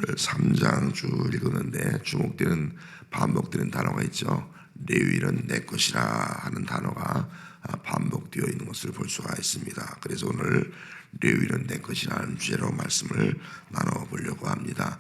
오늘 3장 쭉 읽었는데 주목되는 반복되는 단어가 있죠. 레위는 내 것이라 하는 단어가 반복되어 있는 것을 볼 수가 있습니다. 그래서 오늘 레위는 내 것이라는 주제로 말씀을 나눠보려고 합니다.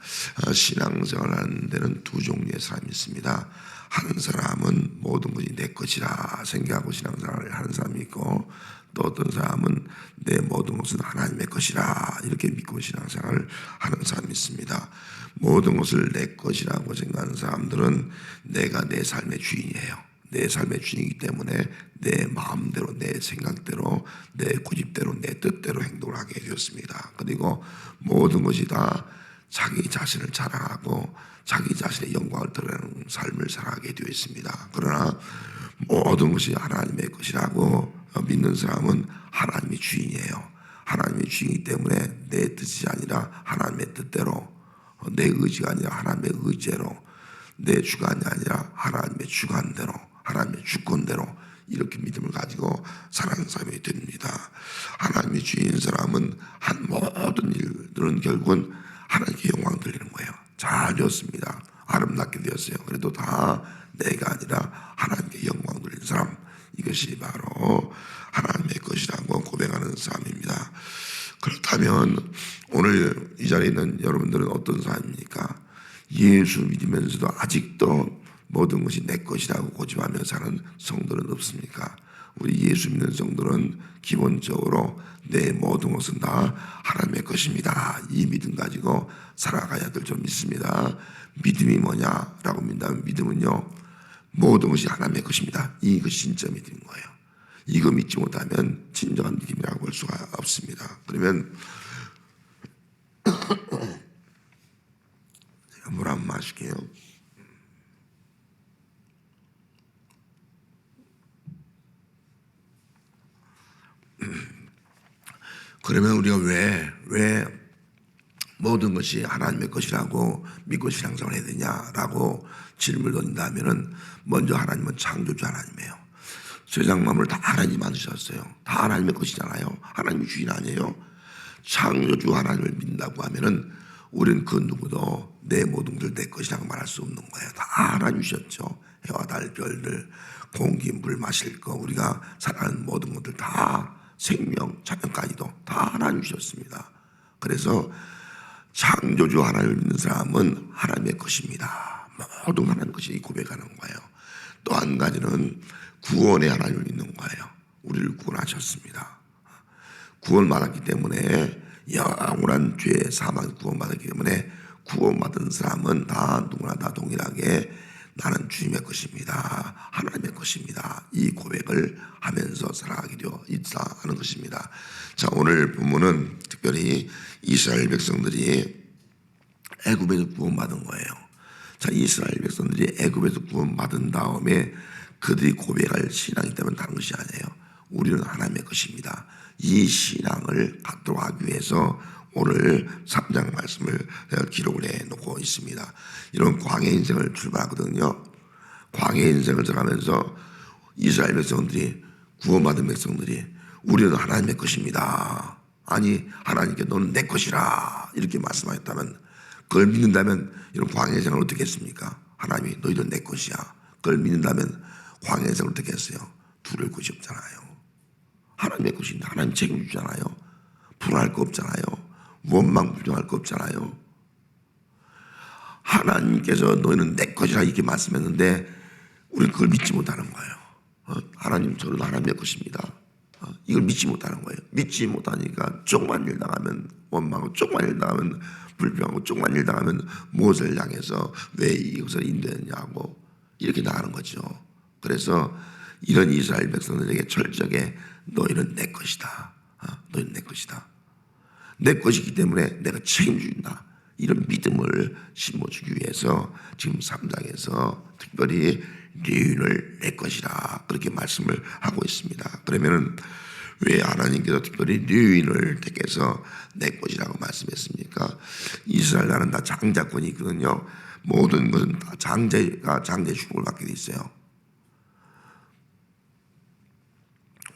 신앙생활을 하는 데는 두 종류의 사람이 있습니다. 한 사람은 모든 것이 내 것이라 생각하고 신앙생활을 하는 사람이 있고, 또 어떤 사람은 내 모든 것은 하나님의 것이라 이렇게 믿고 신앙생활을 하는 사람이 있습니다. 모든 것을 내 것이라고 생각하는 사람들은 내가 내 삶의 주인이에요. 내 삶의 주인이기 때문에 내 마음대로, 내 생각대로, 내 고집대로, 내 뜻대로 행동을 하게 되었습니다. 그리고 모든 것이 다 자기 자신을 자랑하고 자기 자신의 영광을 드러내는 삶을 살아가게 되어 있습니다. 그러나 모든 것이 하나님의 것이라고 믿는 사람은 하나님의 주인이에요. 하나님의 주인이기 때문에 내 뜻이 아니라 하나님의 뜻대로, 내 의지가 아니라 하나님의 의지대로, 내 주관이 아니라 하나님의 주관대로, 하나님의 주권대로 이렇게 믿음을 가지고 살아가는 사람이 됩니다. 하나님의 주인인 사람은 한 모든 일들은 결국은 하나님께 영광 돌리는 거예요. 잘 되었습니다. 아름답게 되었어요. 그래도 다 내가 아니라 하나님께 영광 돌리는 사람, 이것이 바로 하나님의 것이라고 고백하는 사람입니다. 그렇다면 오늘 이 자리에 있는 여러분들은 어떤 사람입니까? 예수 믿으면서도 아직도 모든 것이 내 것이라고 고집하며 사는 성도는 없습니까? 우리 예수 믿는 성도는 기본적으로 내 모든 것은 다 하나님의 것입니다. 이 믿음 가지고 살아가야 될 줄 믿습니다. 믿음이 뭐냐라고 믿는다면 믿음은요, 모든 것이 하나님의 것입니다. 이것이 진짜 믿음인 거예요. 이거 믿지 못하면 진정한 믿음이라고 볼 수가 없습니다. 그러면 제가 물 한번 마실게요. 그러면 우리가 왜 모든 것이 하나님의 것이라고 믿고 신앙생활을 해야 되냐라고 질문을 던진다면은, 먼저 하나님은 창조주 하나님이에요. 세상 만물을 다 하나님이 만드셨어요. 다 하나님의 것이잖아요. 하나님이 주인 아니에요. 창조주 하나님을 믿는다고 하면은 우리는 그 누구도 내 모든 것을 내 것이라고 말할 수 없는 거예요. 다 하나님이 주셨죠. 해와 달 별들, 공기, 물 마실 거, 우리가 살아가는 모든 것들 다, 생명, 자연까지도 다 하나님이 주셨습니다. 그래서 창조주 하나님을 믿는 사람은 하나님의 것입니다. 모든 하나님의 것이 고백하는 거예요. 또 한 가지는 구원의 하나님을 믿는 거예요. 우리를 구원하셨습니다. 구원받았기 때문에, 영원한 죄 사망 구원받았기 때문에 구원받은 사람은 다 누구나 다 동일하게 나는 주님의 것입니다. 하나님의 것입니다. 이 고백을 하면서 살아가게 되어 있다 하는 것입니다. 자, 오늘 본문은 특별히 이스라엘 백성들이 애굽에서 구원받은 거예요. 자, 이스라엘 백성들이 애굽에서 구원받은 다음에 그들이 고백할 신앙이 때문에 다른 것이 아니에요. 우리는 하나님의 것입니다. 이 신앙을 갖도록 하기 위해서 오늘 3장 말씀을 내가 기록을 해놓고 있습니다. 이런 광야 인생을 출발하거든요. 광야 인생을 들어가면서 이스라엘 백성들이, 구원받은 백성들이 우리는 하나님의 것입니다. 아니, 하나님께 너는 내 것이라 이렇게 말씀하셨다면, 그걸 믿는다면 이런 광야 인생을 어떻게 했습니까? 하나님이 너희들 내 것이야. 그걸 믿는다면 광야 인생을 어떻게 했어요? 두려울 것이 없잖아요. 하나님의 것인데 하나님 책임지잖아요. 불안할 거 없잖아요. 원망 불평할 거 없잖아요. 하나님께서 너희는 내 것이라 이렇게 말씀했는데 우리는 그걸 믿지 못하는 거예요. 하나님, 저는 하나님의 것입니다. 이걸 믿지 못하는 거예요. 믿지 못하니까 조금만 일 당하면 원망하고, 조금만 일 당하면 불평하고, 조금만 일 당하면 무엇을 향해서 왜 이것을 인도했냐고 이렇게 나가는 거죠. 그래서 이런 이스라엘 백성들에게 철저하게 너희는 내 것이다. 너희는 내 것이다. 내 것이기 때문에 내가 책임진다. 이런 믿음을 심어주기 위해서 지금 3장에서 특별히 레위인을 내 것이라 그렇게 말씀을 하고 있습니다. 그러면은 왜 하나님께서 특별히 레위인을 택해서 내 것이라고 말씀했습니까? 이스라엘 나라는 다 장자권이 있거든요. 모든 것은 다 장자가 장자의 축복을 받게 돼 있어요.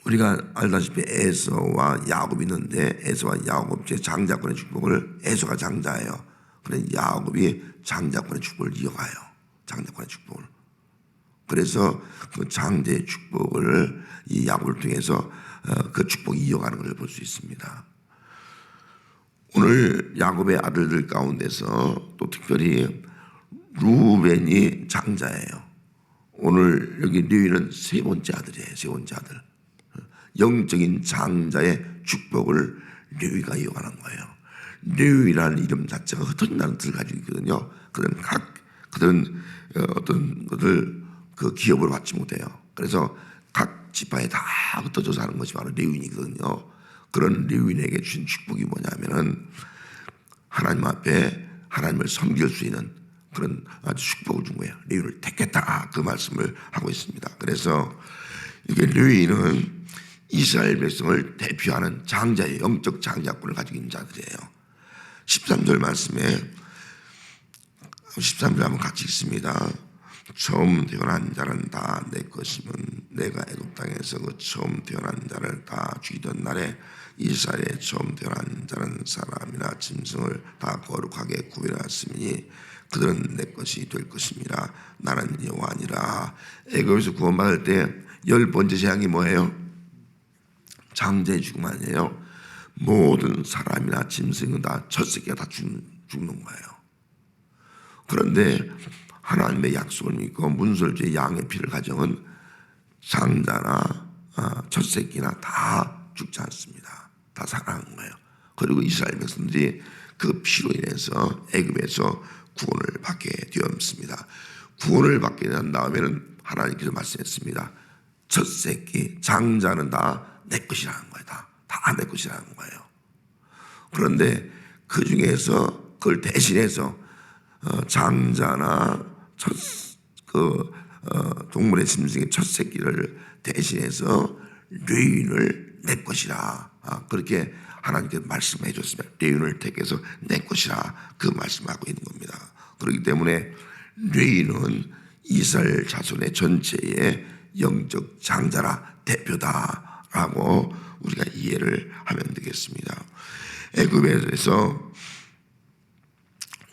우리가 알다시피 에서와 야곱이 있는데, 에서와 야곱 제 장자권의 축복을, 에서가 장자예요. 그런 야곱이 장자권의 축복을 이어가요. 장자권의 축복을. 그래서 그 장자의 축복을 이 야곱을 통해서 그 축복이 이어가는 걸 볼 수 있습니다. 오늘 야곱의 아들들 가운데서 또 특별히 루벤이 장자예요. 오늘 여기 레위는 세 번째 아들이에요. 세 번째 아들. 영적인 장자의 축복을 레위가 이어가는 거예요. 레위라는 이름 자체가 흩어진다는 뜻을 가지고 있거든요. 그들은 어떤 것을 그 기업을 받지 못해요. 그래서 각 지파에 다 흩어져서 하는 것이 바로 레위인이거든요. 그런 레위인에게 주신 축복이 뭐냐면은 하나님 앞에 하나님을 섬길 수 있는 그런 아주 축복을 준 거예요. 레위인을 택했다, 그 말씀을 하고 있습니다. 그래서 이게 레위인은 이스라엘 백성을 대표하는 장자의 영적 장자권을 가지고 있는 자들이에요. 13절 말씀에 13절 한번 같이 읽습니다. 처음 태어난 자는 다 내 것이면 내가 애굽 땅에서 그 처음 태어난 자를 다 죽이던 날에 이스라엘의 처음 태어난 자는 사람이나 짐승을 다 거룩하게 구별하였으니 그들은 내 것이 될 것입니다. 나는 여호와니라. 애굽에서 구원받을 때 10번째 재앙이 뭐예요? 장자의 죽음 아니에요. 모든 사람이나 짐승은 다 첫 새끼가 다 죽는 거예요. 그런데 하나님의 약속을 믿고 문설주의 양의 피를 가정은 장자나 첫 새끼나 다 죽지 않습니다. 다 살아나는 거예요. 그리고 이스라엘 백성들이 그 피로 인해서 애굽에서 구원을 받게 되었습니다. 구원을 받게 된 다음에는 하나님께서 말씀했습니다. 첫 새끼 장자는 다 내 것이라는 거예요. 다 내 것이라는 거예요. 그런데 그 중에서 그걸 대신해서 장자나 동물의 짐승의 첫 새끼를 대신해서 레위인을 내 것이라, 그렇게 하나님께서 말씀해 줬습니다. 레위인을 택해서 내 것이라, 그 말씀하고 있는 겁니다. 그렇기 때문에 레위인은 이스라엘 자손의 전체의 영적 장자라, 대표다라고 우리가 이해를 하면 되겠습니다. 애굽에서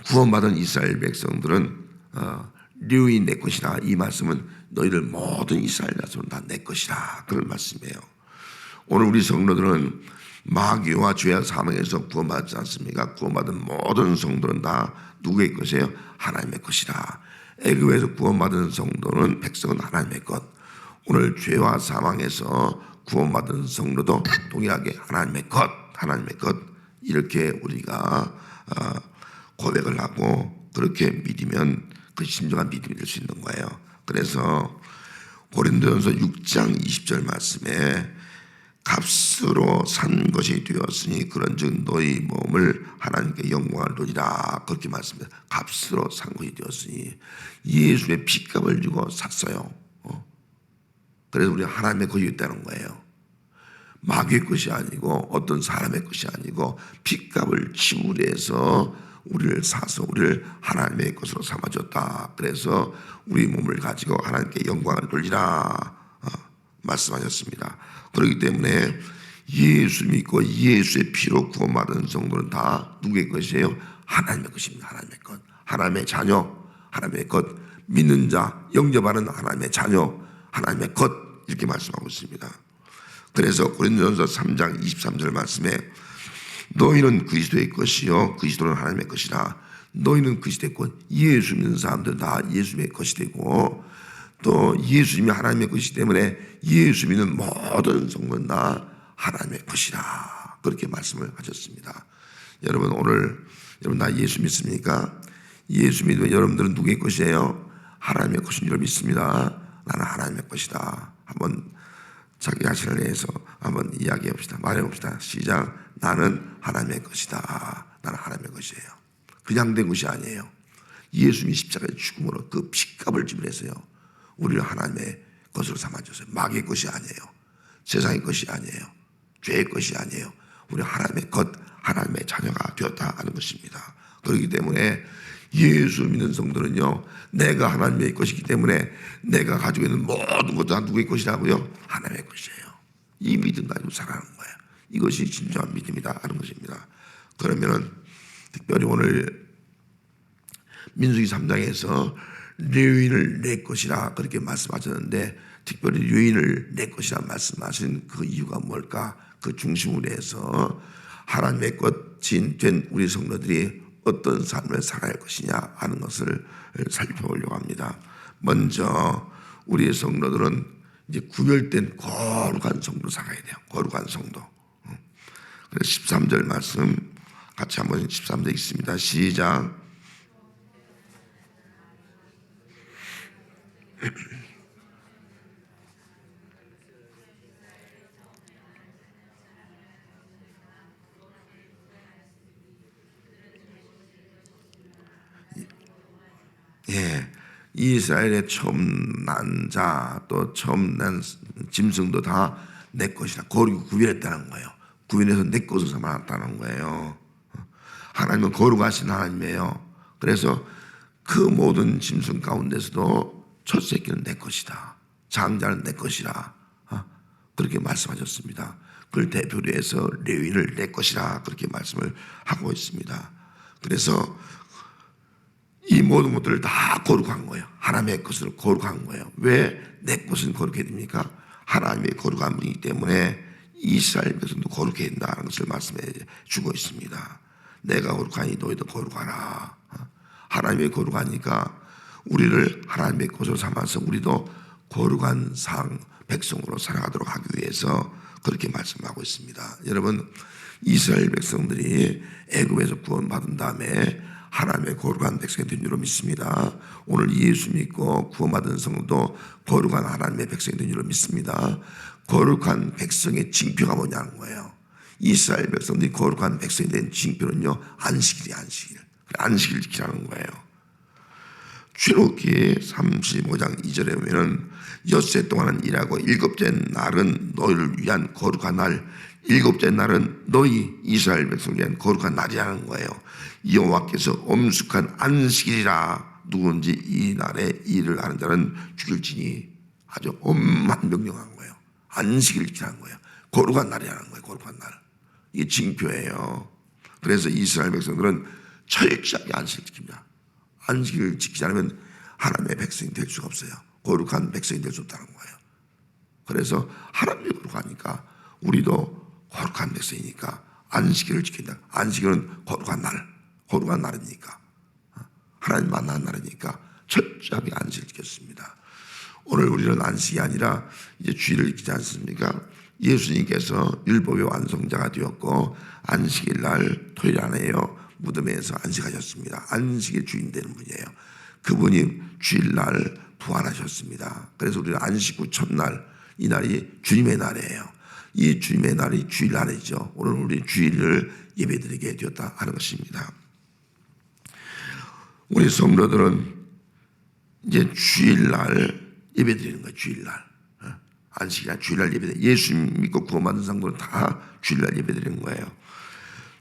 구원받은 이스라엘 백성들은 레위인 내 것이라, 이 말씀은 너희들 모든 이스라엘 자손은 다 내 것이라, 그런 말씀이에요. 오늘 우리 성도들은 마귀와 죄와 사망에서 구원받지 않습니까? 구원받은 모든 성도는 다 누구의 것이에요? 하나님의 것이라. 애굽에서 구원받은 성도는, 백성은 하나님의 것. 오늘 죄와 사망에서 구원받은 성도도 동일하게 하나님의 것, 하나님의 것, 이렇게 우리가 고백을 하고 그렇게 믿으면 그 진정한 믿음이 될 수 있는 거예요. 그래서 고린도전서 6장 20절 말씀에 값으로 산 것이 되었으니 그런즉 너희 몸을 하나님께 영광을 돌리라, 그렇게 말씀합니다. 값으로 산 것이 되었으니 예수의 핏값을 주고 샀어요. 그래서 우리가 하나님의 것이 있다는 거예요. 마귀의 것이 아니고 어떤 사람의 것이 아니고 핏값을 지불해서 우리를 사서 우리를 하나님의 것으로 삼아줬다. 그래서 우리 몸을 가지고 하나님께 영광을 돌리라 말씀하셨습니다. 그렇기 때문에 예수 믿고 예수의 피로 구원받은 성도는 다 누구의 것이에요? 하나님의 것입니다. 하나님의 것, 하나님의 자녀, 하나님의 것, 믿는 자, 영접하는 하나님의 자녀, 하나님의 것, 이렇게 말씀하고 있습니다. 그래서 고린도전서 3장 23절 말씀에 너희는 그리스도의 것이요 그리스도는 하나님의 것이라. 너희는 그리스도의 것, 예수 믿는 사람들 다 예수의 것이 되고 또 예수님이 하나님의 것이기 때문에 예수 믿는 모든 성도는 다 하나님의 것이라, 그렇게 말씀을 하셨습니다. 여러분, 오늘 여러분 다 예수 믿습니까? 예수 믿으면 여러분들은 누구의 것이에요? 하나님의 것인 줄 믿습니다. 나는 하나님의 것이다. 한번 자기 자신을 내서 한번 이야기해 봅시다. 말해 봅시다. 시작. 나는 하나님의 것이다. 나는 하나님의 것이에요. 그냥 된 것이 아니에요. 예수님이 십자가의 죽음으로 그 핏값을 지불해서요, 우리를 하나님의 것으로 삼아줬어요. 마귀의 것이 아니에요. 세상의 것이 아니에요. 죄의 것이 아니에요. 우리 하나님의 것, 하나님의 자녀가 되었다 하는 것입니다. 그렇기 때문에 예수 믿는 성도는요, 내가 하나님의 것이기 때문에 내가 가지고 있는 모든 것도 다 누구의 것이라고요? 하나님의 것이에요. 이 믿음 가지고 살아가는 거예요. 이것이 진정한 믿음이다 하는 것입니다. 그러면은 특별히 오늘 민수기 3장에서 레위인을 내 것이라 그렇게 말씀하셨는데, 특별히 레위인을 내 것이라 말씀하신 그 이유가 뭘까? 그 중심으로 해서 하나님의 것이 된 우리 성도들이 어떤 삶을 살아야 할 것이냐 하는 것을 살펴보려고 합니다. 먼저 우리 성도들은 이제 구별된 거룩한 성도로 살아야 돼요. 거룩한 성도. 그래서 13절 말씀 같이 한번 13절 읽습니다. 시작. 예, 이스라엘의 처음 난 자, 또 처음 난 짐승도 다 내 것이라 거룩히 구별했다는 거예요. 구별해서 내 것으로 삼았다는 거예요. 하나님은 거룩하신 하나님이에요. 그래서 그 모든 짐승 가운데서도 첫 새끼는 내 것이다. 장자는 내 것이라. 그렇게 말씀하셨습니다. 그걸 대표로 해서 레위인을 내 것이라 그렇게 말씀을 하고 있습니다. 그래서 이 모든 것들을 다 거룩한 거예요. 하나님의 것으로 거룩한 거예요. 왜 내 것은 거룩해야 됩니까? 하나님의 거룩한 분이기 때문에 이스라엘 백성도 거룩해야 된다는 것을 말씀해 주고 있습니다. 내가 거룩하니 너희도 거룩하라. 하나님의 거룩하니까 우리를 하나님의 것으로 삼아서 우리도 거룩한 백성으로 살아가도록 하기 위해서 그렇게 말씀하고 있습니다. 여러분, 이스라엘 백성들이 애굽에서 구원받은 다음에 하나님의 거룩한 백성이 된 줄로 믿습니다. 오늘 예수 믿고 구원받은 성도 거룩한 하나님의 백성이 된 줄로 믿습니다. 거룩한 백성의 징표가 뭐냐는 거예요. 이스라엘 백성들이 거룩한 백성이 된 징표는요, 안식일이에요. 안식일 지키라는 거예요. 출애굽기 35장 2절에 보면은 엿새 동안은 일하고 일곱째 날은 너희를 위한 거룩한 날, 일곱째 날은 너희 이스라엘 백성을 위한 거룩한 날이라는 거예요. 여호와께서 엄숙한 안식일이라 누구든지 이 날에 일을 하는 자는 죽일지니 아주 엄한 명령한 거예요. 안식일 지키라는 거예요. 거룩한 날이라는 거예요. 거룩한 날. 이게 징표예요. 그래서 이스라엘 백성들은 철저하게 안식을 지킵니다. 안식을 지키지 않으면 하나님의 백성이 될 수가 없어요. 거룩한 백성이 될 수 없다는 거예요. 그래서 하나님이 거룩하니까 우리도 거룩한 백성이니까 안식일을 지킨다. 안식일은 거룩한 날이니까, 하나님 만나는 날이니까 철저하게 안식을 지켰습니다. 오늘 우리는 안식이 아니라 이제 주일을 지키지 않습니까? 예수님께서 율법의 완성자가 되었고 안식일 날 토요일 안에요 무덤에서 안식하셨습니다. 안식의 주인 되는 분이에요. 그분이 주일날 부활하셨습니다. 그래서 우리는 안식 후 첫날, 이 날이 주님의 날이에요. 이 주님의 날이 주일날이죠. 오늘 우리 주일을 예배드리게 되었다 하는 것입니다. 우리 성도들은 이제 주일날 예배드리는 거예요. 주일날. 안식이나 주일날 예배드리는, 예수 믿고 구원받은 성도는 다 주일날 예배드리는 거예요.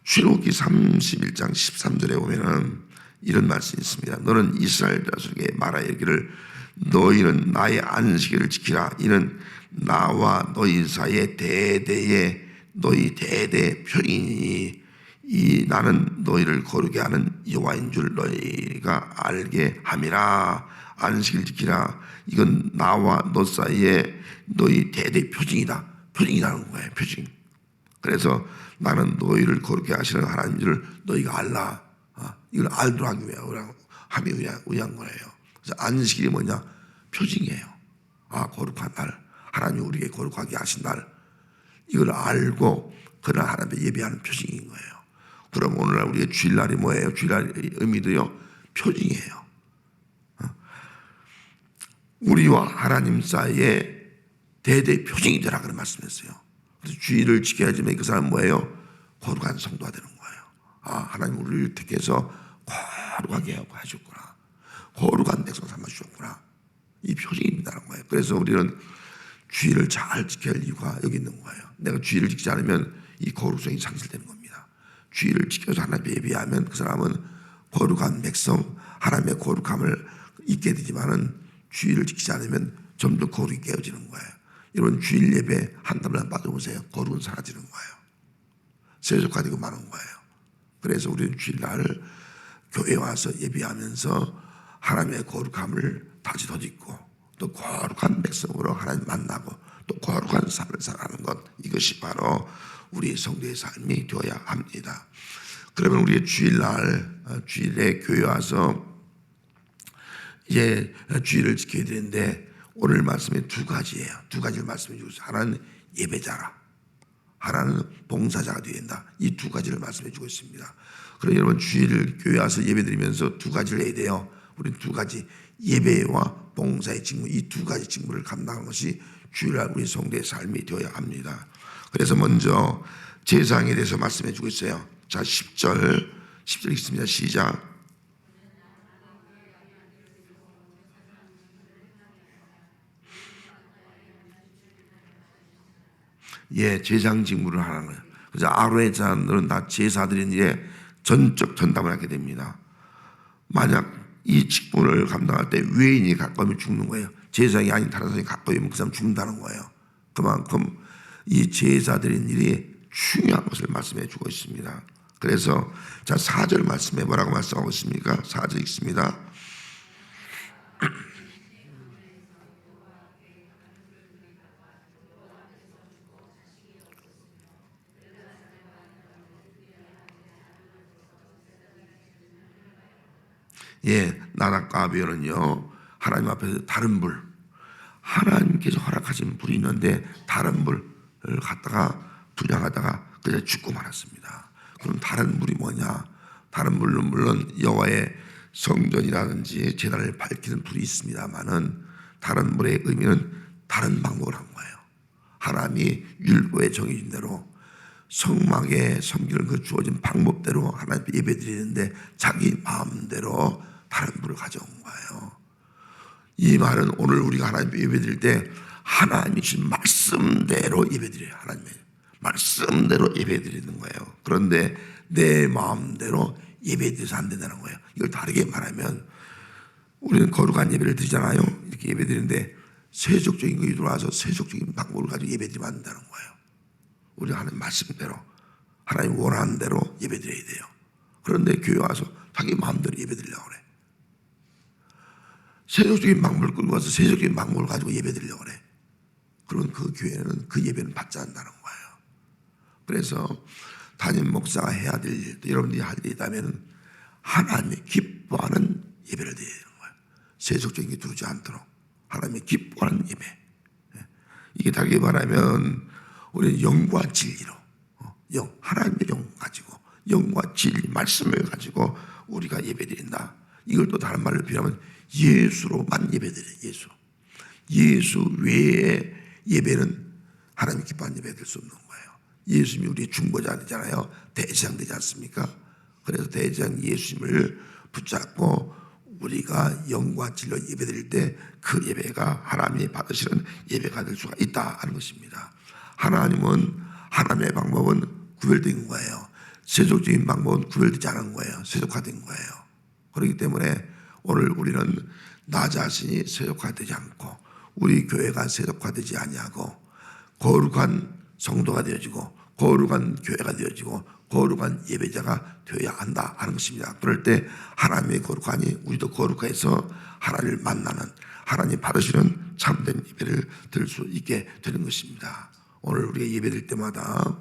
출애굽기 31장 13절에 보면은 이런 말씀이 있습니다. 너는 이스라엘 자손에게 말하여 이르기를 너희는 나의 안식일을 지키라. 이는 나와 너희 사이의 대대의 너희 대대 표인이니 이 나는 너희를 거룩게 하는 여호와인 줄 너희가 알게 함이라. 안식일 지키라. 이건 나와 너 사이에 너희 대대 표징이다. 표징이라는 거예요. 표징. 그래서 나는 너희를 거룩게 하시는 하나님인 줄 너희가 알라. 이걸 알도록 하기 위한 거예요. 그래서 안식일이 뭐냐? 표징이에요. 거룩한 날. 하나님이 우리에게 거룩하게 하신 날. 이걸 알고 그날 하나님께 예배하는 표징인 거예요. 그럼 오늘날 우리의 주일날이 뭐예요? 주일날의 의미도요, 표징이에요. 우리와 하나님 사이에 대대 표징이 되라 그런 말씀했어요. 그래서 주일을 지켜야지만 그 사람은 뭐예요? 거룩한 성도가 되는 거예요. 하나님 우리를 택해서 거룩하게 하고 하셨구나. 거룩한 백성 삼아주셨구나. 이 표징이 된다는 거예요. 그래서 우리는 주일을 잘 지켜야 할 이유가 여기 있는 거예요. 내가 주일을 지키지 않으면 이 거룩성이 상실되는 겁니다. 주일을 지켜서 하나님께 예배하면 그 사람은 거룩한 백성, 하나님의 거룩함을 잊게 되지만은 주일을 지키지 않으면 점점 거룩이 깨어지는 거예요. 여러분 주일 예배 한 달만 빠져보세요. 거룩은 사라지는 거예요. 세속화되고 마는 거예요. 그래서 우리는 주일날 교회 와서 예배하면서 하나님의 거룩함을 다시 덧입고 또 거룩한 백성으로 하나님 만나고 또 거룩한 삶을 살아가는 것, 이것이 바로 우리 성도의 삶이 되어야 합니다. 그러면 우리의 주일에 교회 와서 이제 주일을 지켜야 되는데, 오늘 말씀이 두 가지예요. 두 가지를 말씀해 주고 있어요. 하나는 예배자라, 하나는 봉사자가 되어야 된다. 이 두 가지를 말씀해 주고 있습니다. 그럼 여러분, 주일 교회 와서 예배 드리면서 두 가지를 해야 돼요. 우리는 두 가지, 예배와 봉사의 직무, 이 두 가지 직무를 감당하는 것이 주일날 우리 성도의 삶이 되어야 합니다. 그래서 먼저 제사장에 대해서 말씀해 주고 있어요. 자, 10절 읽습니다. 시작. 예, 제사장 직무를 하는 거예요. 그래서 아론의 자들은 다 제사드리는 일에 전적 전담을 하게 됩니다. 만약 이 직분을 감당할 때 외인이 가까우면 죽는 거예요. 제사장이 아닌 다른 사람이 가까우면 그 사람 죽는다는 거예요. 그만큼 이 제사드리는 일이 중요한 것을 말씀해 주고 있습니다. 그래서 자, 4절 말씀에 뭐라고 말씀하고 있습니까? 4절 읽습니다. 예, 나답과 아비엘은요, 하나님 앞에서 다른 불, 하나님께서 허락하신 불이 있는데 다른 불을 갖다가 분양하다가 그냥 죽고 말았습니다. 그럼 다른 불이 뭐냐? 다른 불은 물론 여호와의 성전이라든지 제단을 밝히는 불이 있습니다만은, 다른 불의 의미는 다른 방법을 한 거예요. 하나님이 율법에 정해진 대로 성막에 섬기는 그 주어진 방법대로 하나님 예배 드리는데 자기 마음대로 다른 불을 가져온 거예요. 이 말은 오늘 우리가 하나님 예배 드릴 때 하나님이 주신 말씀대로 예배 드려요. 하나님의 말씀대로 예배 드리는 거예요. 그런데 내 마음대로 예배 드려서 안 된다는 거예요. 이걸 다르게 말하면, 우리는 거룩한 예배를 드리잖아요. 이렇게 예배 드리는데 세속적인 것이 들어와서 세속적인 방법을 가지고 예배 드리면 안 된다는 거예요. 우리가 하는 말씀대로, 하나님 원하는 대로 예배 드려야 돼요. 그런데 교회 와서 자기 마음대로 예배 드리려고 그래. 세속적인 방법을 끌고 와서 세속적인 방법을 가지고 예배 드리려고 그래. 그러면 그 교회는 그 예배는 받지 않는다는 거예요. 그래서 담임 목사가 해야 될 일도, 여러분들이 할 일이 있다면 하나님이 기뻐하는 예배를 드려야 되는 거예요. 세속적인 게 들어오지 않도록 하나님이 기뻐하는 예배. 이게 다르게 말하면 우리는 영과 진리로, 하나님의 영 가지고, 영과 진리 말씀을 가지고 우리가 예배드린다. 이걸 또 다른 말로 비하면 예수로만 예배드려요. 예수 외에 예배는 하나님 기뻐하는 예배 될 수 없는 거예요. 예수님이 우리의 중보자잖아요. 대제사장 되지 않습니까? 그래서 대제사장 예수님을 붙잡고 우리가 영과 진리로 예배드릴 때 그 예배가 하나님이 받으시는 예배가 될 수가 있다 하는 것입니다. 하나님의 방법은 구별된 거예요. 세속적인 방법은 구별되지 않은 거예요. 세속화된 거예요. 그렇기 때문에 오늘 우리는 나 자신이 세속화되지 않고 우리 교회가 세속화되지 아니하고 거룩한 성도가 되어지고 거룩한 교회가 되어지고 거룩한 예배자가 되어야 한다 하는 것입니다. 그럴 때 하나님의 거룩하니 우리도 거룩해서 하나님을 만나는, 하나님 받으시는 참된 예배를 드릴 수 있게 되는 것입니다. 오늘 우리가 예배드릴 때마다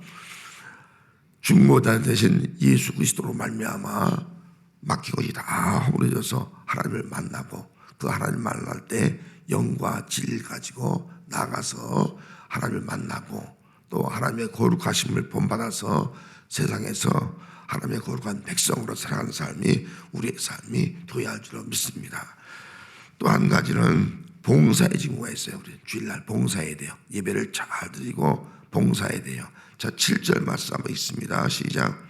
중보자 대신 예수 그리스도로 말미암아 막힌 것이 다 허물어져서 하나님을 만나고, 그 하나님을 만날 때 영과 진리를 가지고 나가서 하나님을 만나고 또 하나님의 거룩하심을 본받아서 세상에서 하나님의 거룩한 백성으로 살아가는 삶이 우리의 삶이 되어야 할 줄로 믿습니다. 또 한 가지는 봉사의 직무가 있어요. 우리 주일날 봉사해야 돼요. 예배를 잘 드리고 봉사해야 돼요. 자, 7절 말씀 한번 읽습니다. 시작.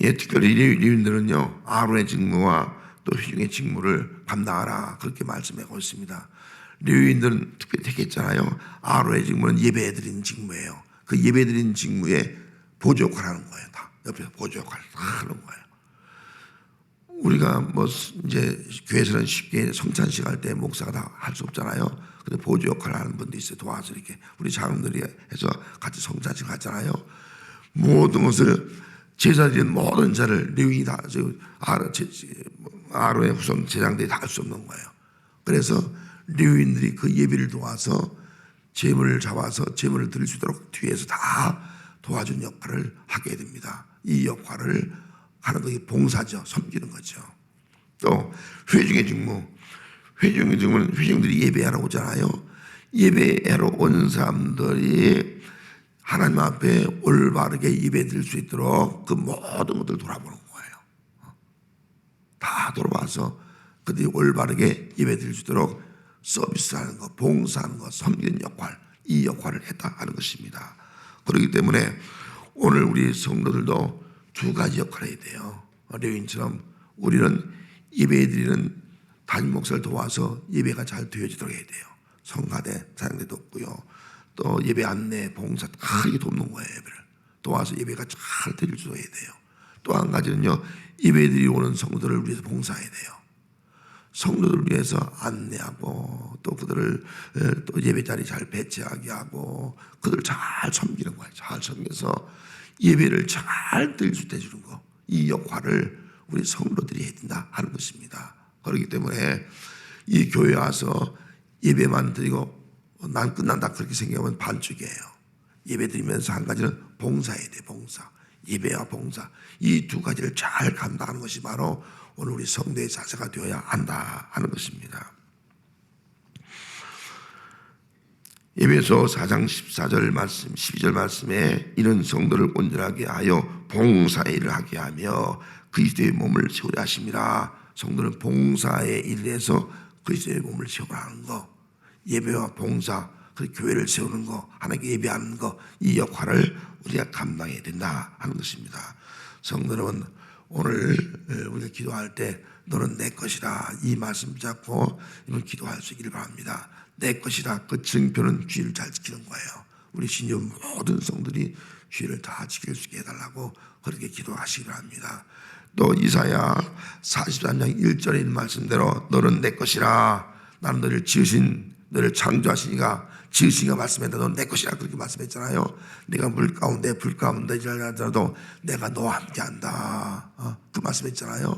예, 특별히 레위인들은요, 아론의 직무와 또 회중의 직무를 감당하라, 그렇게 말씀하고 있습니다. 레위인들은 특별히 택했잖아요. 아론의 직무는 예배드리는 직무예요. 그 예배드리는 직무에 보조 역할을 하는 거예요. 다 옆에서 보조 역할을 다 하는 거예요. 우리가 뭐 이제 교회에서는 쉽게 성찬식 할 때 목사가 다 할 수 없잖아요. 근데 보조 역할을 하는 분도 있어요. 도와서 이렇게 우리 장로들이 해서 같이 성찬식 하잖아요. 모든 것을 제사 드린 모든 자를 레위인이 다 아론의 후손 제장들이 다 할 수 없는 거예요. 그래서 레위인들이 그 예배를 도와서 제물을 잡아서 제물을 드릴 수 있도록 뒤에서 다 도와준 역할을 하게 됩니다. 이 역할을 하는 것이 봉사죠. 섬기는 거죠. 또 회중의 직무, 회중의 직무는 회중들이 예배하러 오잖아요. 예배하러 온 사람들이 하나님 앞에 올바르게 예배 드릴 수 있도록 그 모든 것들을 돌아보는 거예요. 다 돌아봐서 그들이 올바르게 예배 드릴 수 있도록 서비스하는 것, 봉사하는 것, 섬기는 역할, 이 역할을 했다 하는 것입니다. 그렇기 때문에 오늘 우리 성도들도 두 가지 역할을 해야 돼요. 레위인처럼 우리는 예배 드리는 담임 목사를 도와서 예배가 잘 되어지도록 해야 돼요. 성가대, 사역대 돕고요. 또 예배 안내, 봉사 다 이렇게 돕는 거예요. 예배를 도와서 예배가 잘 드릴 수 있어야 돼요. 또 한 가지는요, 예배들이 오는 성도들을 위해서 봉사해야 돼요. 성도들을 위해서 안내하고 또 그들을 또 예배 자리 잘 배치하게 하고 그들을 잘 섬기는 거예요. 잘 섬겨서 예배를 잘 드릴 수 있게 해주는 거, 이 역할을 우리 성도들이 해야 된다 하는 것입니다. 그렇기 때문에 이 교회에 와서 예배만 드리고 난 끝난다 그렇게 생각하면 반쪽이에요. 예배 드리면서 한 가지는 봉사해야 돼. 봉사, 예배와 봉사, 이 두 가지를 잘 감당하는 것이 바로 오늘 우리 성도의 자세가 되어야 한다 하는 것입니다. 에베소 4장 14절 말씀, 12절 말씀에 이런 성도를 온전하게 하여 봉사의 일을 하게 하며 그리스도의 몸을 세우려 하심이라. 성도는 봉사의 일을 해서 그리스도의 몸을 세우라 하는 거, 예배와 봉사, 그 교회를 세우는 거, 하나님께 예배하는 거, 이 역할을 우리가 감당해야 된다 하는 것입니다. 성도 여러분, 오늘 우리가 기도할 때 너는 내 것이다 이 말씀 붙잡고 이번 기도할 수 있기를 바랍니다. 내 것이다, 그 증표는 주의를 잘 지키는 거예요. 우리 신유 모든 성들이 주의를 다 지킬 수 있게 해달라고 그렇게 기도하시기를 합니다. 또 이사야 43장 1절에 있는 말씀대로 너는 내 것이라, 나는 너를 지으신, 너를 창조하시니가 지으시니가 말씀했다. 너는 내 것이라 그렇게 말씀했잖아요. 내가 물 가운데 불 가운데 일하더라도 내가 너와 함께한다, 그 말씀했잖아요.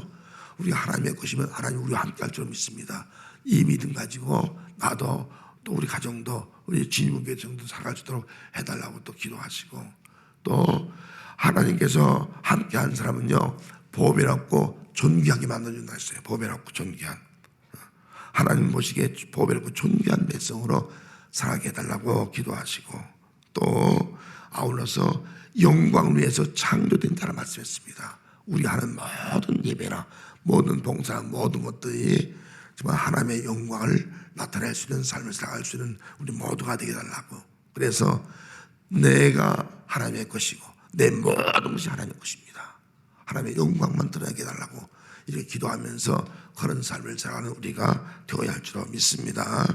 우리가 하나님의 것이면 하나님 우리와 함께할 줄 믿습니다. 이 믿음 가지고 나도 또 우리 가정도 우리 진무교회 정도 살아갈 수 있도록 해달라고 또 기도하시고, 또 하나님께서 함께한 사람은요 보배롭고 존귀하게 만들어준다 했어요. 보배롭고 존귀한, 하나님 보시기에 보배롭고 존귀한 백성으로 살아게 해달라고 기도하시고, 또 아울러서 영광을 위해서 창조된 자라 말씀했습니다. 우리 하는 모든 예배나 모든 봉사나 모든 것들이 정말 하나님의 영광을 나타낼 수 있는 삶을 살아갈 수 있는 우리 모두가 되게 해달라고. 그래서 내가 하나님의 것이고 내 모든 것이 하나님의 것입니다. 하나님의 영광만 드러나게 해달라고 이렇게 기도하면서 그런 삶을 살아가는 우리가 되어야 할 줄로 믿습니다.